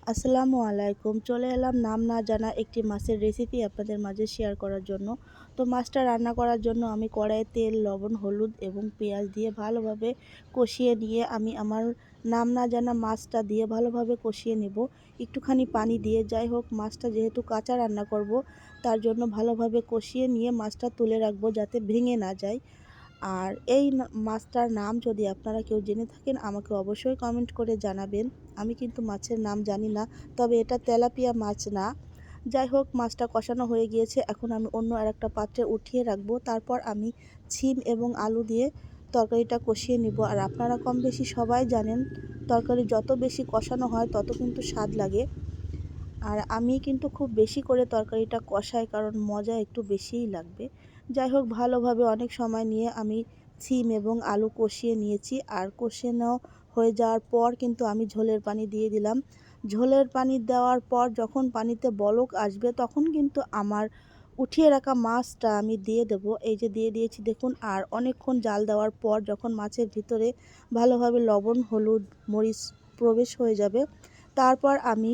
আসসালামু আলাইকুম। চলে এলাম নাম না জানা একটি মাছের রেসিপি আপনাদের মাঝে শেয়ার করার জন্য। তো মাছটা রান্না করার জন্য আমি কড়াইয়ে তেল, লবণ, হলুদ এবং পেঁয়াজ দিয়ে ভালোভাবে কষিয়ে নিয়ে আমি আমার নাম না জানা মাছটা দিয়ে ভালোভাবে কষিয়ে নেব। একটুখানি পানি দিয়ে, যাই হোক মাছটা যেহেতু কাঁচা রান্না করব, তার জন্য ভালোভাবে কষিয়ে নিয়ে মাছটা তুলে রাখবো যাতে ভেঙে না যায়। আর এই মাছটার নাম যদি আপনারা কেউ জেনে থাকেন আমাকে অবশ্যই কমেন্ট করে জানাবেন। আমি কিন্তু মাছের নাম জানি না, তবে এটা তেলাপিয়া মাছ না। যাই হোক মাছটা কষানো হয়ে গিয়েছে, এখন আমি অন্য আরেকটা পাত্রে উঠিয়ে রাখবো। তারপর আমি শিম এবং আলু দিয়ে তরকারিটা কষিয়ে নিব। আর আপনারা কম বেশি সবাই জানেন তরকারি যত বেশি কষানো হয় তত কিন্তু স্বাদ লাগে। আর আমি কিন্তু খুব বেশি করে তরকারিটা কষাই, কারণ মজা একটু বেশিই লাগবে। যাই হোক ভালোভাবে অনেক সময় নিয়ে আমি সিম এবং আলু কষিয়ে নিয়েছি। আর কষানো হয়ে যাওয়ার পর কিন্তু আমি ঝোলের পানি দিয়ে দিলাম। ঝোলের পানি দেওয়ার পর যখন পানিতে বলক আসবে তখন কিন্তু আমার উঠিয়ে রাখা মাছটা আমি দিয়ে দেব। এই যে দিয়ে দিয়েছি দেখুন। আর অনেকক্ষণ জাল দেওয়ার পর যখন মাছের ভিতরে ভালোভাবে লবণ, হলুদ, মরিচ প্রবেশ হয়ে যাবে, তারপর আমি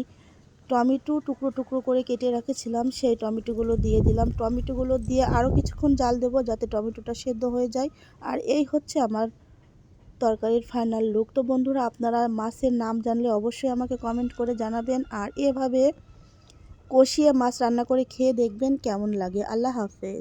টমেটো টুকরো টুকরো করে কেটে রেখেছিলাম, সেই টমেটোগুলো দিয়ে দিলাম। টমেটোগুলো দিয়ে আরও কিছুক্ষণ জাল দেবো যাতে টমেটোটা সেদ্ধ হয়ে যায়। আর এই হচ্ছে আমার তরকারির ফাইনাল লুক। তো বন্ধুরা, আপনারা মাছের নাম জানলে অবশ্যই আমাকে কমেন্ট করে জানাবেন। আর এভাবে কষিয়ে মাছ রান্না করে খেয়ে দেখবেন কেমন লাগে। আল্লাহ হাফেজ।